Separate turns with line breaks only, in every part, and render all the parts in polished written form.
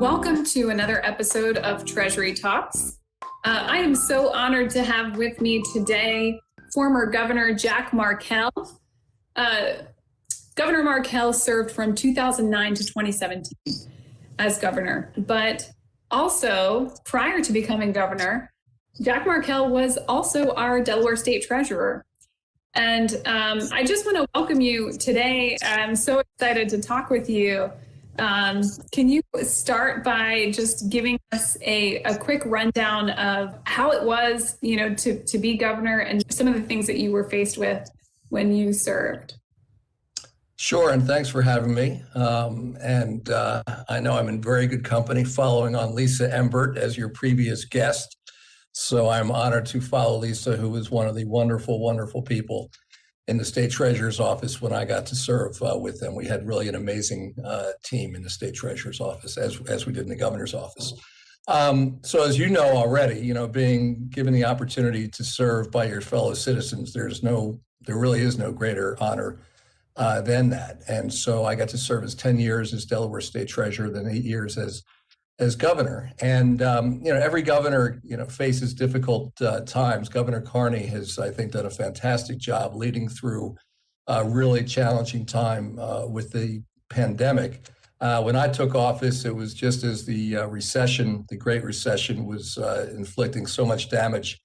Welcome to another episode of Treasury Talks. I am so honored to have with me today former Governor Jack Markell. Governor Markell served from 2009 to 2017 as governor, but also prior to becoming governor, Jack Markell was also our Delaware State Treasurer. And I just want to welcome you today. I'm so excited to talk with you. Can you start by just giving us a quick rundown of how it was, to be governor and some of the things that you were faced with when you served?
Sure, and thanks for having me. I know I'm in very good company following on Lisa Embert as your previous guest. So I'm honored to follow Lisa, who was one of the wonderful, wonderful people in the state treasurer's office when I got to serve with them. We had really an amazing team in the state treasurer's office, as we did in the governor's office. So as you know already, being given the opportunity to serve by your fellow citizens, there really is no greater honor than that. And so I got to serve as 10 years as Delaware State Treasurer, then 8 years as governor. And, every governor, faces difficult times. Governor Carney has, I think, done a fantastic job leading through a really challenging time with the pandemic. When I took office, it was just as the Great Recession was inflicting so much damage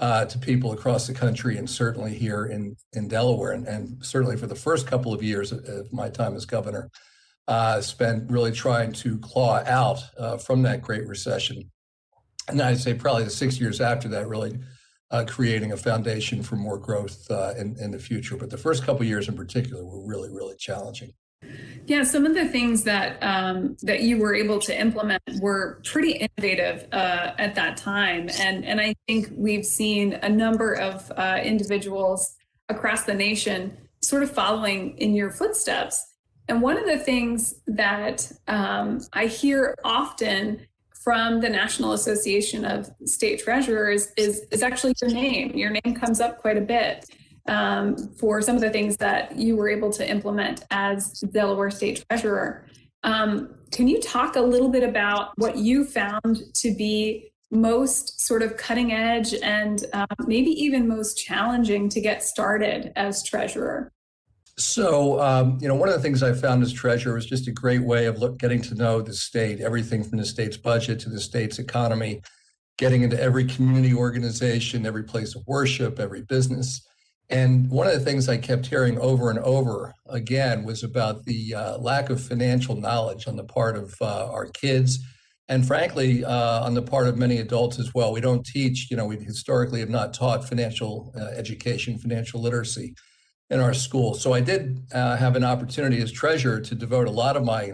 to people across the country and certainly here in Delaware. And certainly for the first couple of years of my time as governor, spent really trying to claw out from that Great Recession. And I'd say probably the 6 years after that, really creating a foundation for more growth in the future. But the first couple of years in particular were really, really challenging.
Yeah, some of the things that that you were able to implement were pretty innovative at that time. And I think we've seen a number of individuals across the nation sort of following in your footsteps. And one of the things that I hear often from the National Association of State Treasurers is actually your name. Your name comes up quite a bit for some of the things that you were able to implement as Delaware State Treasurer. Can you talk a little bit about what you found to be most sort of cutting edge and maybe even most challenging to get started as treasurer?
So, one of the things I found as treasurer was just a great way of getting to know the state, everything from the state's budget to the state's economy, getting into every community organization, every place of worship, every business. And one of the things I kept hearing over and over again was about the lack of financial knowledge on the part of our kids, and frankly, on the part of many adults as well. We don't teach, we historically have not taught financial education, financial literacy in our school. So I did have an opportunity as treasurer to devote a lot of my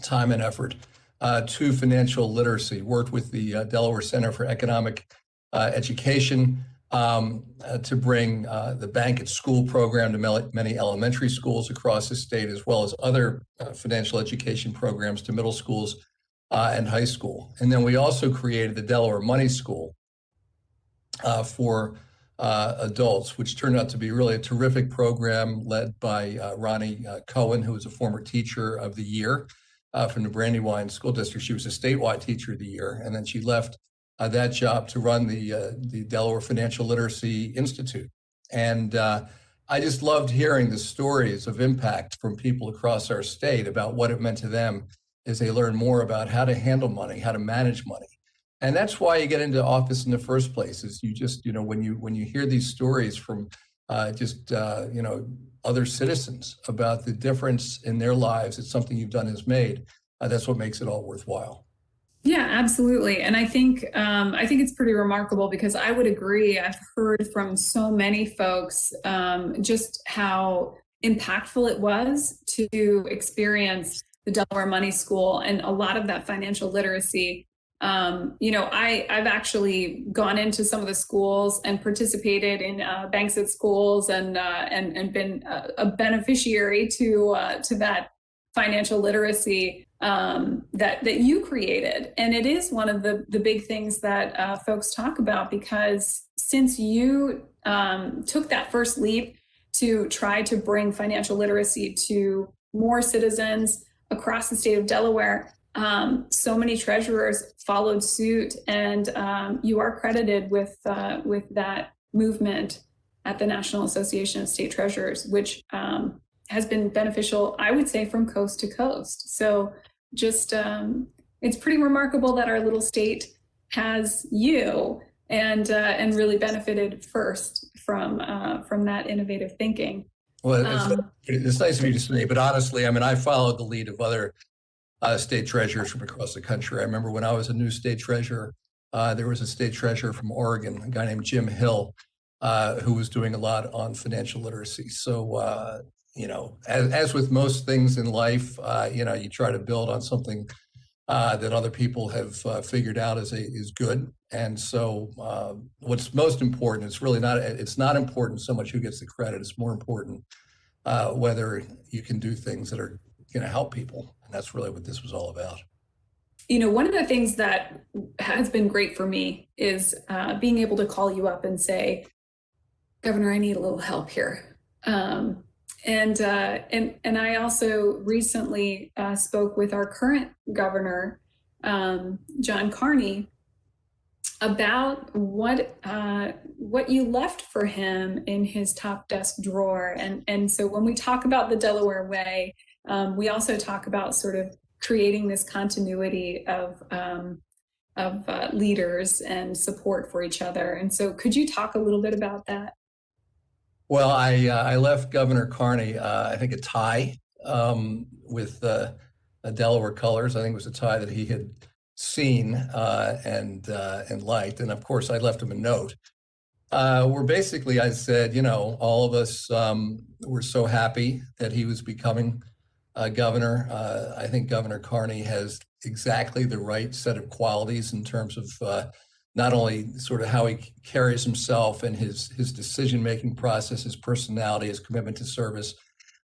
time and effort to financial literacy, worked with the Delaware Center for Economic Education to bring the Bank at School program to many elementary schools across the state, as well as other financial education programs to middle schools and high school. And then we also created the Delaware Money School for adults, which turned out to be really a terrific program led by Ronnie Cohen, who was a former teacher of the year from the Brandywine School District. She was a statewide teacher of the year, and then she left that job to run the Delaware Financial Literacy Institute. And I just loved hearing the stories of impact from people across our state about what it meant to them as they learn more about how to handle money, how to manage money. And that's why you get into office in the first place, is you just, when you hear these stories from other citizens about the difference in their lives that something you've done has made, that's what makes it all worthwhile.
Yeah, absolutely. And I think it's pretty remarkable, because I would agree. I've heard from so many folks just how impactful it was to experience the Delaware Money School and a lot of that financial literacy. I've actually gone into some of the schools and participated in banks at schools and been a beneficiary to that financial literacy that you created. And it is one of the big things that folks talk about, because since you took that first leap to try to bring financial literacy to more citizens across the state of Delaware, So many treasurers followed suit, and you are credited with that movement at the National Association of State Treasurers, which has been beneficial, I would say, from coast to coast. So just it's pretty remarkable that our little state has you and really benefited first from that innovative thinking.
Well, it's nice of you to say, but honestly, I mean, I followed the lead of other state treasurers from across the country. I remember when I was a new state treasurer, there was a state treasurer from Oregon, a guy named Jim Hill, who was doing a lot on financial literacy. So, you know, as with most things in life, you know, you try to build on something that other people have figured out is good. And so what's most important, it's not important so much who gets the credit. It's more important whether you can do things that are going to help people. And that's really what this was all about.
You know, one of the things that has been great for me is being able to call you up and say, Governor, I need a little help here. And I also recently spoke with our current governor, John Carney, about what you left for him in his top desk drawer. And so when we talk about the Delaware way, we also talk about sort of creating this continuity of leaders and support for each other. And so could you talk a little bit about that?
Well, I left Governor Carney, I think, a tie with Delaware colors. I think it was a tie that he had seen and liked. And of course, I left him a note where basically I said, you know, all of us were so happy that he was becoming governor. I think Governor Carney has exactly the right set of qualities in terms of not only sort of how he carries himself and his decision-making process, his personality, his commitment to service,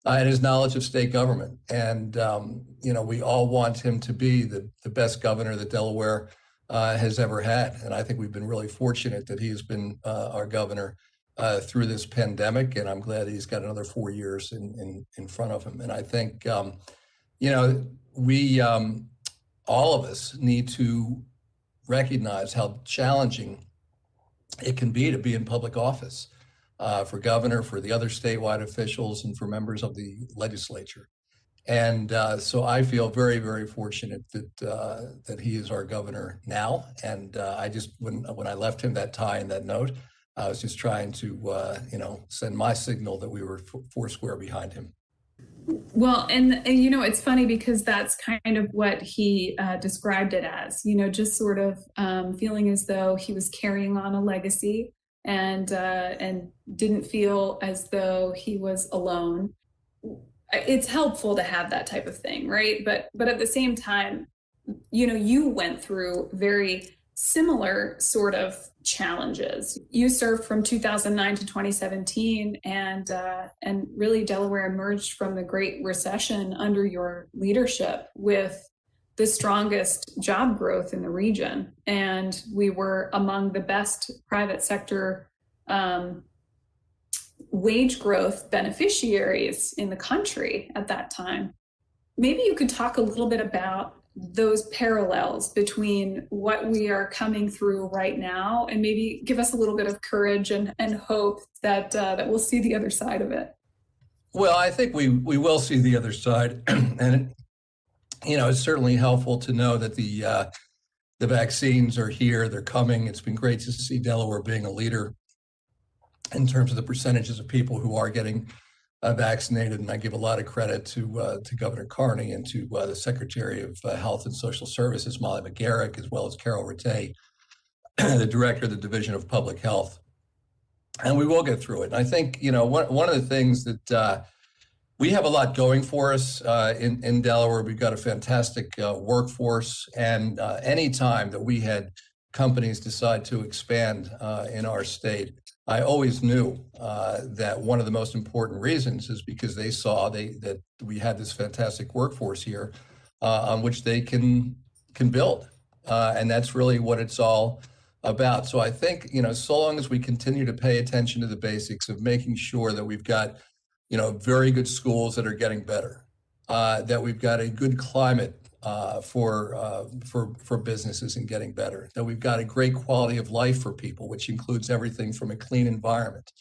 and his knowledge of state government. And, you know, we all want him to be the best governor that Delaware has ever had. And I think we've been really fortunate that he has been our governor through this pandemic. And I'm glad that he's got another 4 years in front of him. And I think, you know, we, all of us need to recognize how challenging it can be to be in public office for governor, for the other statewide officials, and for members of the legislature. And so I feel very, very fortunate that he is our governor now. And I just, when I left him that tie and that note, I was just trying to, you know, send my signal that we were foursquare behind him.
Well, and you know, it's funny because that's kind of what he described it as, you know, just sort of feeling as though he was carrying on a legacy and didn't feel as though he was alone. It's helpful to have that type of thing, right? But at the same time, you know, you went through very similar sort of challenges. You served from 2009 to 2017, and really Delaware emerged from the Great Recession under your leadership with the strongest job growth in the region. And we were among the best private sector wage growth beneficiaries in the country at that time. Maybe you could talk a little bit about those parallels between what we are coming through right now, and maybe give us a little bit of courage and hope that we'll see the other side of it.
Well, I think we will see the other side, and you know, it's certainly helpful to know that the vaccines are here, they're coming. It's been great to see Delaware being a leader in terms of the percentages of people who are getting vaccinated, and I give a lot of credit to Governor Carney and to the Secretary of Health and Social Services, Molly McGarrick, as well as Carol Rattay, the Director of the Division of Public Health. And we will get through it. And I think, you know, one of the things that we have a lot going for us in Delaware. We've got a fantastic workforce, and any time that we had companies decide to expand in our state, I always knew that one of the most important reasons is because they saw that we had this fantastic workforce here on which they can build. And that's really what it's all about. So I think, you know, so long as we continue to pay attention to the basics of making sure that we've got, you know, very good schools that are getting better, that we've got a good climate for businesses and getting better. That we've got a great quality of life for people, which includes everything from a clean environment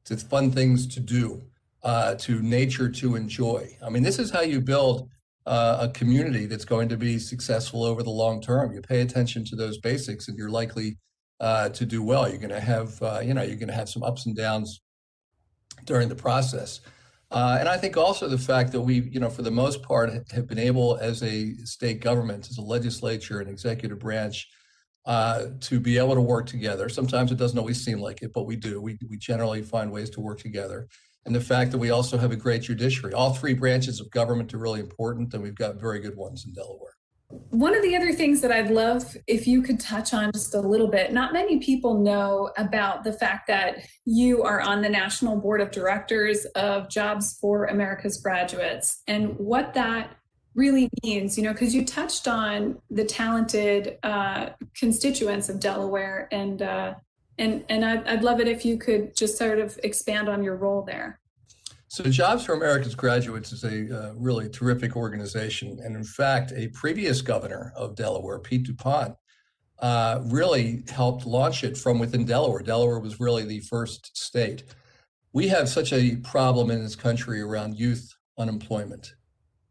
to fun things to do, to nature to enjoy. I mean, this is how you build a community that's going to be successful over the long term. You pay attention to those basics, and you're likely to do well. You're going to have, you're going to have some ups and downs during the process. And I think also the fact that we, for the most part, have been able as a state government, as a legislature and executive branch, to be able to work together. Sometimes it doesn't always seem like it, but we do. We generally find ways to work together. And the fact that we also have a great judiciary. All three branches of government are really important, and we've got very good ones in Delaware.
One of the other things that I'd love if you could touch on just a little bit, not many people know about the fact that you are on the National Board of Directors of Jobs for America's Graduates, and what that really means, because you touched on the talented constituents of Delaware, and I'd love it if you could just sort of expand on your role there.
So Jobs for America's Graduates is a really terrific organization. And in fact, a previous governor of Delaware, Pete DuPont, really helped launch it from within Delaware. Delaware was really the first state. We have such a problem in this country around youth unemployment.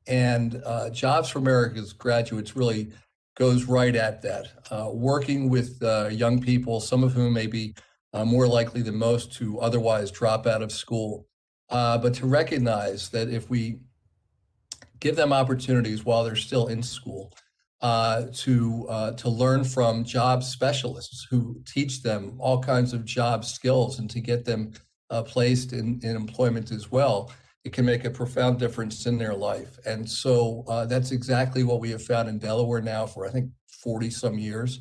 And Jobs for America's Graduates really goes right at that, working with young people, some of whom may be more likely than most to otherwise drop out of school. But to recognize that if we give them opportunities while they're still in school, to learn from job specialists who teach them all kinds of job skills and to get them placed in employment as well, it can make a profound difference in their life. And so that's exactly what we have found in Delaware now for, I think, 40 some years.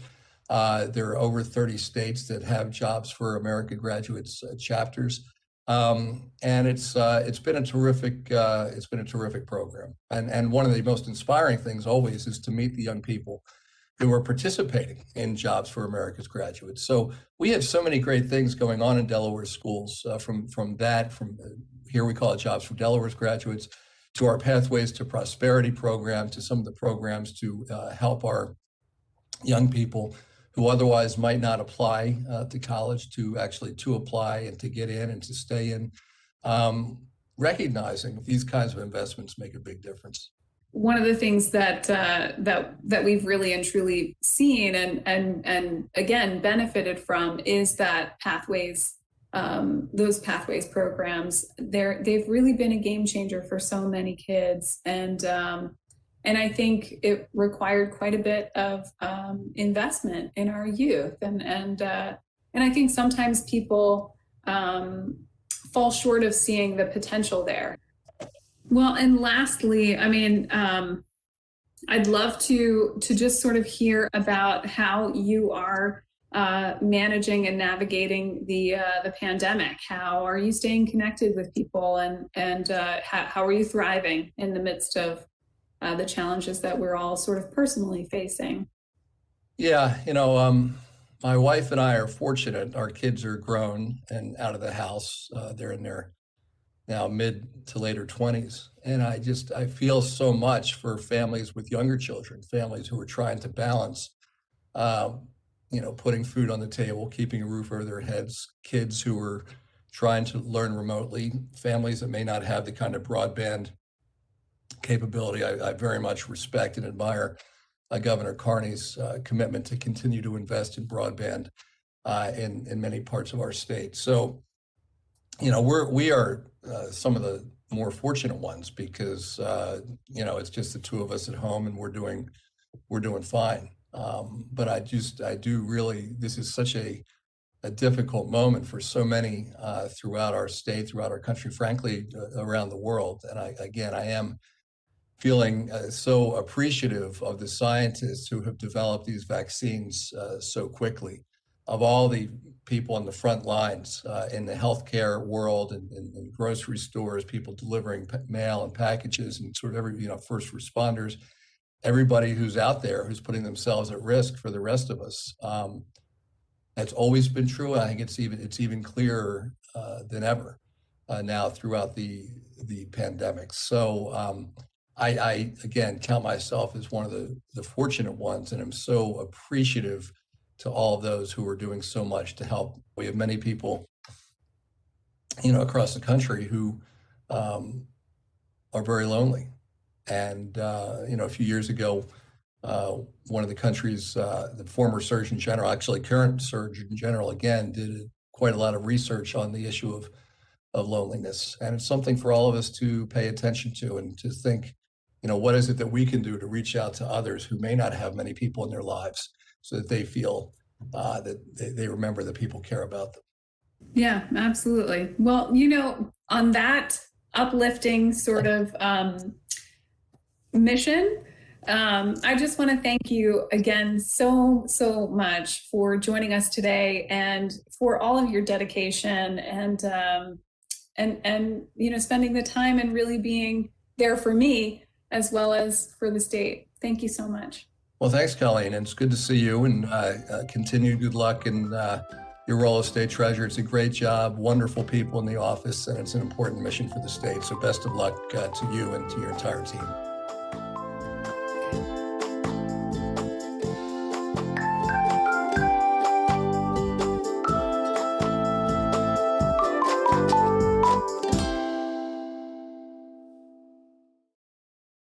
There are over 30 states that have Jobs for America Graduates chapters. And it's been a terrific program. And one of the most inspiring things always is to meet the young people who are participating in Jobs for America's Graduates. So we have so many great things going on in Delaware schools, from here we call it Jobs for Delaware's Graduates, to our Pathways to Prosperity program, to some of the programs to help our young people who otherwise might not apply to college to actually to apply and to get in and to stay in, recognizing these kinds of investments make a big difference.
One of the things that we've really and truly seen and again benefited from is that those pathways programs. They've really been a game changer for so many kids, and I think it required quite a bit of investment in our youth, and I think sometimes people fall short of seeing the potential there. Well, and lastly, I mean, I'd love to just sort of hear about how you are managing and navigating the pandemic. How are you staying connected with people, and how are you thriving in the midst of the challenges that we're all sort of personally facing?
Yeah, my wife and I are fortunate. Our kids are grown and out of the house. They're in their now mid to later 20s. And I feel so much for families with younger children, families who are trying to balance, putting food on the table, keeping a roof over their heads, kids who are trying to learn remotely, families that may not have the kind of broadband capability. I very much respect and admire Governor Carney's commitment to continue to invest in broadband in many parts of our state. So, we are some of the more fortunate ones because it's just the two of us at home and we're doing fine. But this is such a difficult moment for so many throughout our state, throughout our country, frankly, around the world. And I am feeling so appreciative of the scientists who have developed these vaccines so quickly, of all the people on the front lines in the healthcare world and in grocery stores, people delivering mail and packages, and sort of first responders, everybody who's out there who's putting themselves at risk for the rest of us. That's always been true. I think it's even clearer than ever now throughout the pandemic. So I again count myself as one of the fortunate ones, and I'm so appreciative to all of those who are doing so much to help. We have many people, across the country who are very lonely. And, a few years ago, one of the country's, the former Surgeon General, actually current Surgeon General again, did quite a lot of research on the issue of loneliness. And it's something for all of us to pay attention to and to think, what is it that we can do to reach out to others who may not have many people in their lives so that they feel that they remember that people care about them.
Yeah, absolutely. Well, on that uplifting sort of mission, I just want to thank you again so much for joining us today and for all of your dedication and spending the time and really being there for me as well as for the state. Thank you so much.
Well, thanks, Colleen. And it's good to see you, and continued good luck in your role as state treasurer. It's a great job, wonderful people in the office, and it's an important mission for the state. So best of luck to you and to your entire team.